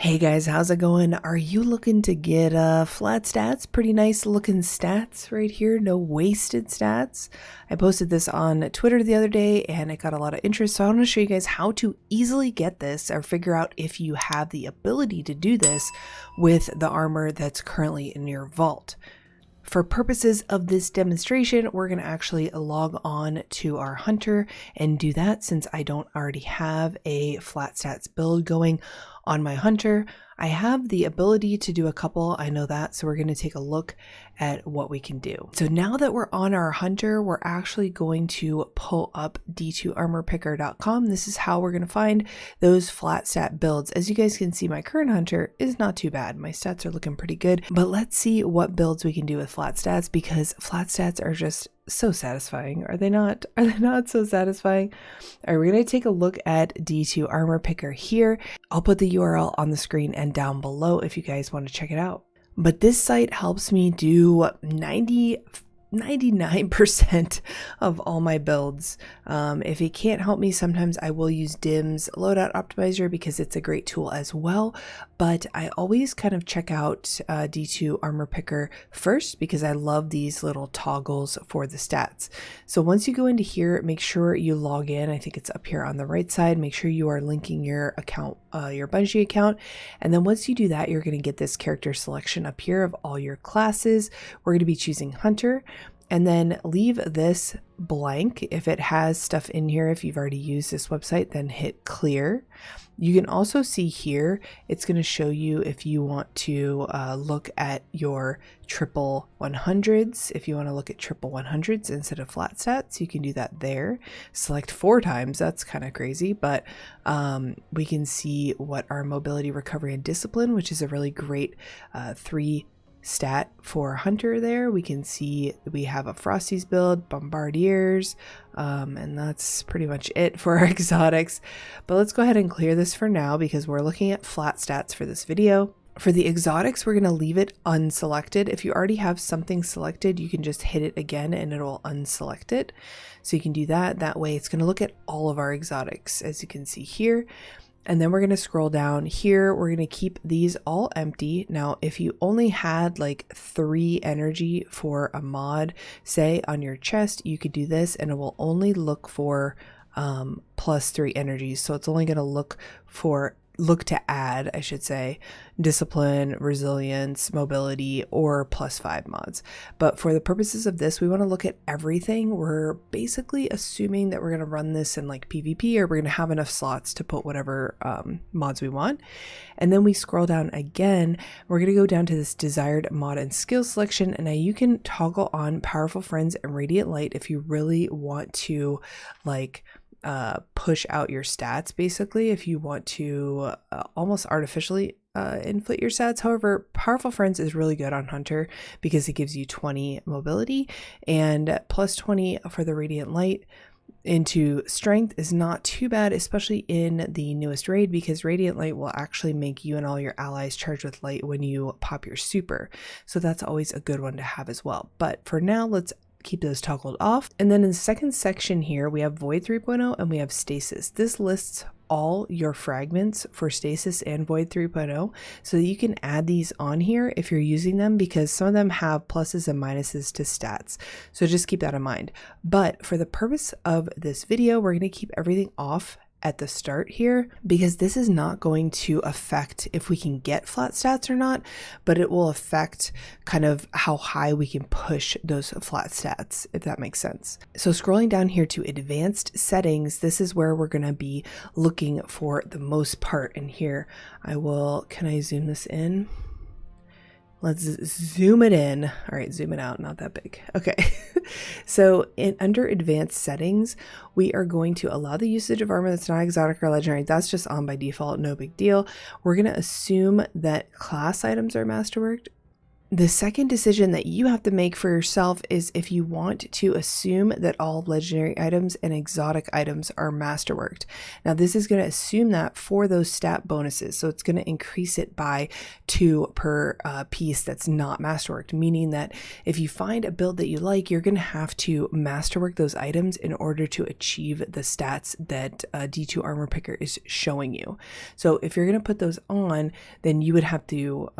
Hey guys, how's it going? Are you looking to get flat stats? Pretty nice looking stats right here, no wasted stats. I posted this on Twitter the other day and it got a lot of interest, so I want to show you guys how to easily get this or figure out if you have the ability to do this with the armor that's currently in your vault. For purposes of this demonstration, we're going to actually log on to our hunter and do that since I don't already have a flat stats build going on my hunter. I have the ability to do a couple, I know that, so we're going to take a look at what we can do. So now that we're on our hunter, we're actually going to pull up d2armorpicker.com. This is how we're going to find those flat stat builds. As you guys can see, my current hunter is not too bad. My stats are looking pretty good, but let's see what builds we can do with flat stats, because flat stats are just so satisfying. Are they not? Are they not so satisfying? All right, we're going to take a look at D2 Armor Picker here. I'll put the URL on the screen and down below if you guys want to check it out. But this site helps me do 99% of all my builds. If it can't help me, sometimes I will use DIM's loadout optimizer because it's a great tool as well. But I always kind of check out D2 Armor Picker first because I love these little toggles for the stats. So once you go into here, make sure you log in. I think it's up here on the right side. Make sure you are linking your account, your Bungie account. And then once you do that, you're going to get this character selection up here of all your classes. We're going to be choosing Hunter. And then leave this blank. If it has stuff in here, if you've already used this website, then hit clear. You can also see here, it's going to show you if you want to look at your triple 100s. If you want to look at triple 100s instead of flat stats, you can do that there. Select 4 times. That's kind of crazy, but we can see what our mobility, recovery, and discipline, which is a really great 3 stat for Hunter there. We can see we have a Frosty's build, Bombardiers, and that's pretty much it for our exotics. But let's go ahead and clear this for now because we're looking at flat stats for this video. For the exotics, we're going to leave it unselected. If you already have something selected, you can just hit it again and it'll unselect it. So you can do that. That way it's going to look at all of our exotics, as you can see here. And then we're going to scroll down here. We're going to keep these all empty. Now, if you only had like 3 energy for a mod, say on your chest, you could do this and it will only look for plus 3 energy. So it's only going to look to add, I should say, discipline, resilience, mobility, or plus 5 mods. But for the purposes of this, we want to look at everything. We're basically assuming that we're going to run this in like PvP, or we're going to have enough slots to put whatever mods we want. And then we scroll down again. We're going to go down to this desired mod and skill selection. And now you can toggle on Powerful Friends and Radiant Light if you really want to like push out your stats. Basically, if you want to almost artificially inflate your stats. However, Powerful Friends is really good on Hunter because it gives you 20 mobility and plus 20 for the Radiant Light into strength is not too bad, especially in the newest raid, because Radiant Light will actually make you and all your allies charged with light when you pop your super. So that's always a good one to have as well. But for now, let's keep those toggled off. And then in the second section here, we have Void 3.0 and we have Stasis. This lists all your fragments for Stasis and Void 3.0 so that you can add these on here if you're using them, because some of them have pluses and minuses to stats. So just keep that in mind. But for the purpose of this video, we're going to keep everything off at the start here, because this is not going to affect if we can get flat stats or not, but it will affect kind of how high we can push those flat stats, if that makes sense. So scrolling down here to advanced settings, this is where we're going to be looking for the most part. And here can I zoom this in? Let's zoom it in. All right, zoom it out, not that big. Okay. So under advanced settings, we are going to allow the usage of armor that's not exotic or legendary. That's just on by default, no big deal. We're going to assume that class items are masterworked. The second decision that you have to make for yourself is if you want to assume that all legendary items and exotic items are masterworked. Now, this is going to assume that for those stat bonuses. So it's going to increase it by 2 per piece that's not masterworked, meaning that if you find a build that you like, you're going to have to masterwork those items in order to achieve the stats that D2 Armor Picker is showing you. So if you're going to put those on, then you would have to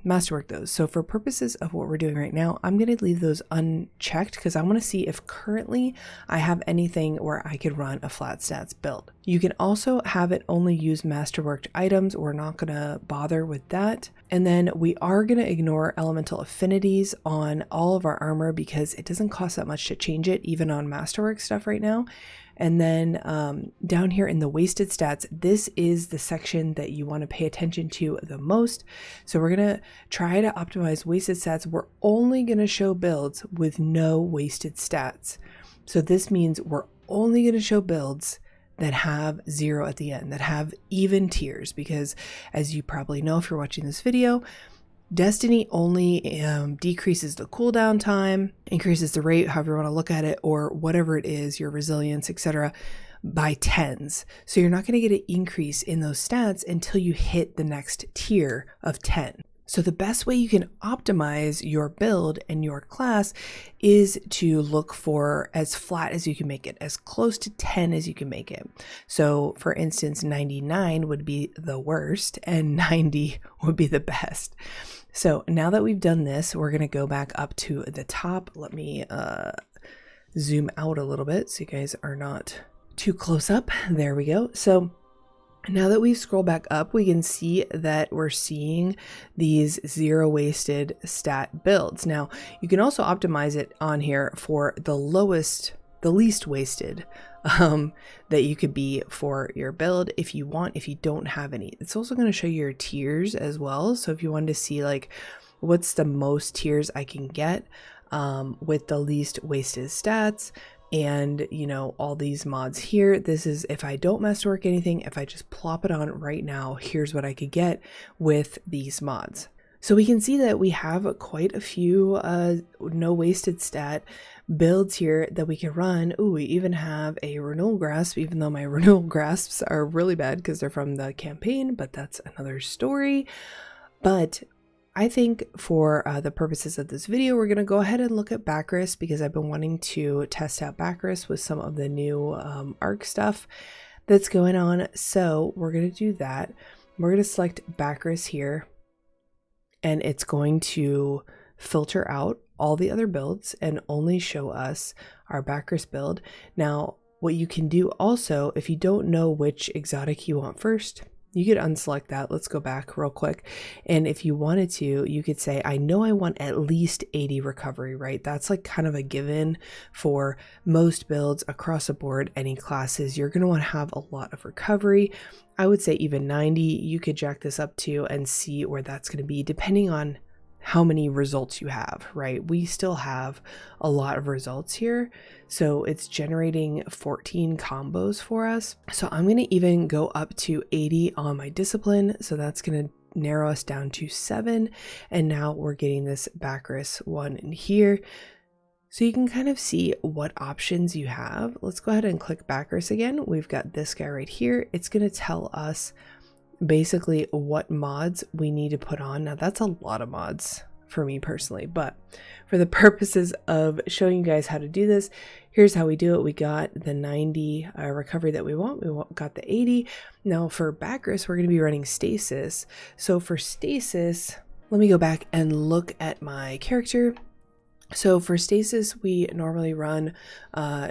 masterwork those. So for purposes of what we're doing right now, I'm going to leave those unchecked because I want to see if currently I have anything where I could run a flat stats build. You can also have it only use masterworked items. We're not going to bother with that. And then we are going to ignore elemental affinities on all of our armor because it doesn't cost that much to change it, even on masterwork stuff right now. And then down here in the wasted stats, this is the section that you want to pay attention to the most. So we're going to try to optimize wasted stats. We're only going to show builds with no wasted stats. So this means we're only going to show builds that have 0 at the end, that have even tiers, because as you probably know if you're watching this video, Destiny only decreases the cooldown time, increases the rate, however you want to look at it, or whatever it is, your resilience, etc., by 10s. So you're not going to get an increase in those stats until you hit the next tier of 10. So the best way you can optimize your build and your class is to look for as flat as you can make it, as close to 10 as you can make it. So for instance, 99 would be the worst and 90 would be the best. So now that we've done this, we're going to go back up to the top. Let me zoom out a little bit so you guys are not too close up. There we go. So now that we scroll back up, we can see that we're seeing these 0 wasted stat builds. Now, you can also optimize it on here for the least wasted that you could be for your build if you want, if you don't have any. It's also going to show you your tiers as well. So if you wanted to see like what's the most tiers I can get with the least wasted stats, and you know, all these mods here, this is if I don't masterwork anything, if I just plop it on right now, here's what I could get with these mods. So we can see that we have quite a few no wasted stat builds here that we can run. Ooh, we even have a renewal grasp, even though my renewal grasps are really bad because they're from the campaign, but that's another story. But I think for the purposes of this video, we're going to go ahead and look at Bacchus because I've been wanting to test out Bacchus with some of the new ARC stuff that's going on. So we're going to do that. We're going to select Bacchus here, and it's going to filter out all the other builds and only show us our Bacchus build. Now, what you can do also, if you don't know which exotic you want first, you could unselect that. Let's go back real quick. And if you wanted to, you could say, I know I want at least 80 recovery, right? That's like kind of a given for most builds across the board, any classes. You're going to want to have a lot of recovery. I would say even 90, you could jack this up to and see where that's going to be depending on how many results you have, right? We still have a lot of results here. So it's generating 14 combos for us. So I'm going to even go up to 80 on my discipline. So that's going to narrow us down to 7. And now we're getting this Bacchus one in here. So you can kind of see what options you have. Let's go ahead and click Bacchus again. We've got this guy right here. It's going to tell us basically what mods we need to put on. Now that's a lot of mods for me personally, but for the purposes of showing you guys how to do this, here's how we do it. We got the 90 recovery that we want. We got the 80. Now for Bacchus, we're going to be running stasis. So for stasis, let me go back and look at my character. So for stasis, we normally run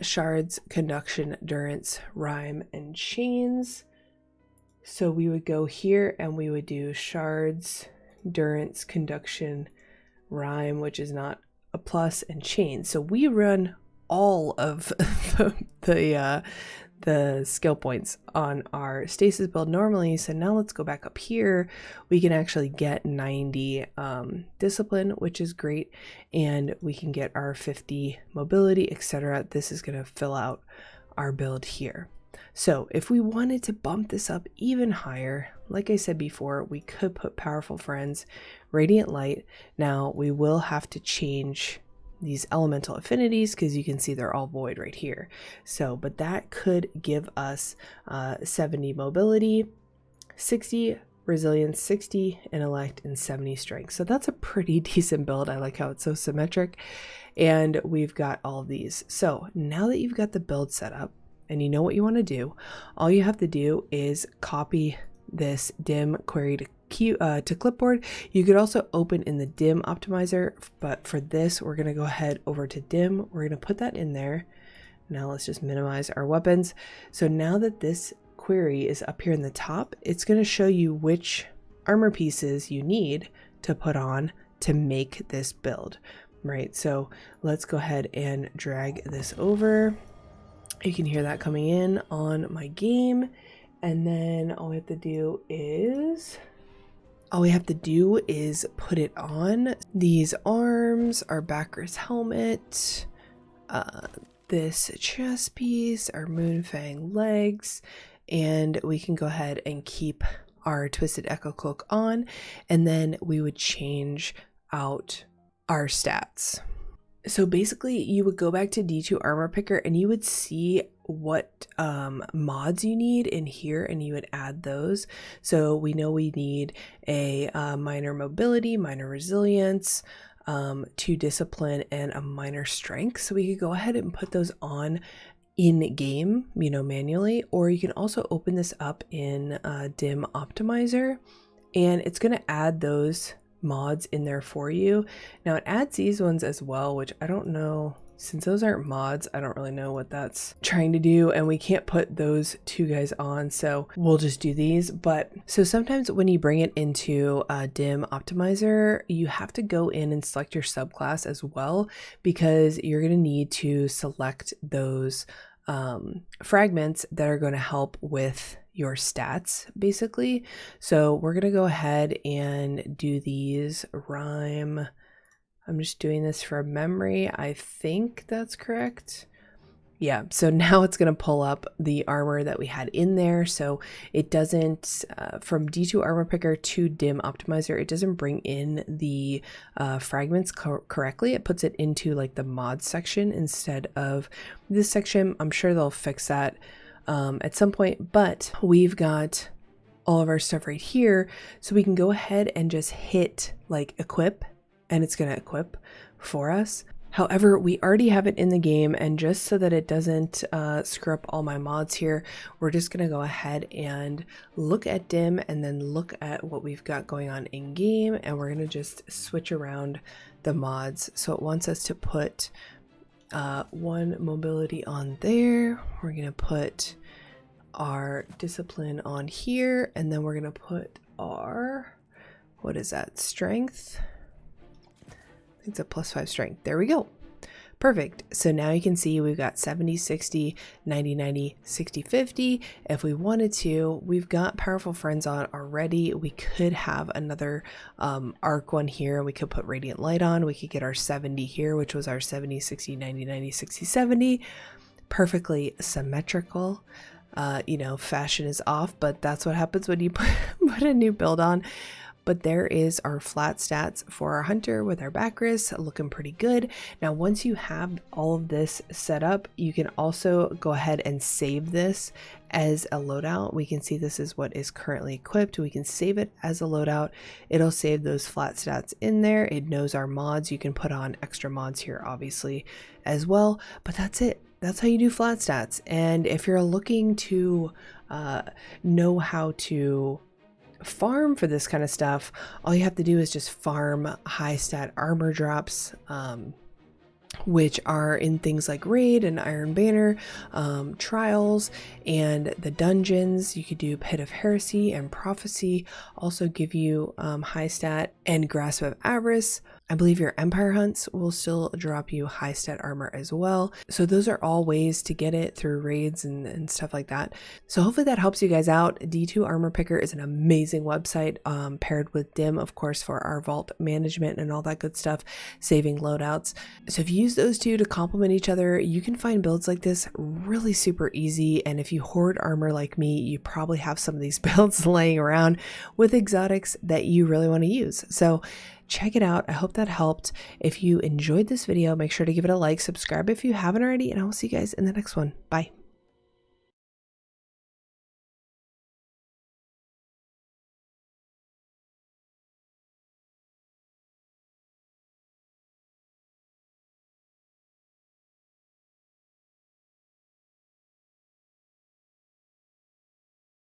shards, conduction, endurance, rhyme, and chains. So we would go here and we would do shards, endurance, conduction, rhyme, which is not a plus, and chain. So we run all of the skill points on our stasis build normally. So now let's go back up here. We can actually get 90 discipline, which is great, and we can get our 50 mobility, etc. This is going to fill out our build here. So if we wanted to bump this up even higher, like I said before, we could put Powerful Friends, Radiant Light. Now we will have to change these elemental affinities because you can see they're all void right here. So, but that could give us 70 mobility, 60 resilience, 60 intellect, and 70 strength. So that's a pretty decent build. I like how it's so symmetric. And we've got all of these. So now that you've got the build set up and you know what you want to do, all you have to do is copy this dim query to clipboard. You could also open in the dim optimizer, but for this, we're going to go ahead over to dim. We're going to put that in there. Now let's just minimize our weapons. So now that this query is up here in the top, it's going to show you which armor pieces you need to put on to make this build, right? So let's go ahead and drag this over. You can hear that coming in on my game. And then all we have to do is put it on. These arms, our Bacchus helmet, this chest piece, our Moonfang legs, and we can go ahead and keep our Twisted Echo Cloak on, and then we would change out our stats. So basically you would go back to D2 Armor Picker and you would see what mods you need in here and you would add those. So we know we need a minor mobility, minor resilience, 2 discipline, and a minor strength. So we could go ahead and put those on in game, manually, or you can also open this up in dim optimizer and it's going to add those mods in there for you. Now it adds these ones as well, which I don't know, since those aren't mods, I don't really know what that's trying to do, and we can't put those 2 guys on, so we'll just do these. But so sometimes when you bring it into dim optimizer, you have to go in and select your subclass as well, because you're going to need to select those fragments that are going to help with your stats, basically. So we're going to go ahead and do these rhyme. I'm just doing this from memory. I think that's correct. Yeah, so now it's going to pull up the armor that we had in there. So it doesn't, from D2 Armor Picker to dim optimizer, it doesn't bring in the fragments correctly. It puts it into like the mod section instead of this section. I'm sure they'll fix that at some point, but we've got all of our stuff right here. So we can go ahead and just hit like equip and it's going to equip for us. However, we already have it in the game, and just so that it doesn't screw up all my mods here, we're just going to go ahead and look at dim and then look at what we've got going on in game, and we're going to just switch around the mods. So it wants us to put 1 mobility on there. We're going to put our discipline on here, and then we're going to put our, what is that, strength? It's a +5 strength. There we go. Perfect. So now you can see we've got 70, 60, 90, 90, 60, 50. If we wanted to, we've got Powerful Friends on already. We could have another arc one here. We could put Radiant Light on. We could get our 70 here, which was our 70, 60, 90, 90, 60, 70. Perfectly symmetrical. Fashion is off, but that's what happens when you put a new build on. But there is our flat stats for our hunter with our Bacchus, looking pretty good. Now, once you have all of this set up, you can also go ahead and save this as a loadout. We can see this is what is currently equipped. We can save it as a loadout. It'll save those flat stats in there. It knows our mods. You can put on extra mods here, obviously, as well. But that's it. That's how you do flat stats. And if you're looking to know how to farm for this kind of stuff, all you have to do is just farm high stat armor drops, which are in things like Raid and Iron Banner, trials, and the dungeons. You could do Pit of Heresy and Prophecy, also give you high stat, and Grasp of Avarice. I believe your Empire hunts will still drop you high stat armor as well. So those are all ways to get it through raids and stuff like that. So hopefully that helps you guys out. D2 Armor Picker is an amazing website, paired with DIM, of course, for our vault management and all that good stuff, saving loadouts. So if you use those two to complement each other, you can find builds like this really super easy. And if you hoard armor like me, you probably have some of these builds laying around with exotics that you really want to use. So check it out. I hope that helped. If you enjoyed this video, make sure to give it a like, subscribe if you haven't already, and I will see you guys in the next one. Bye.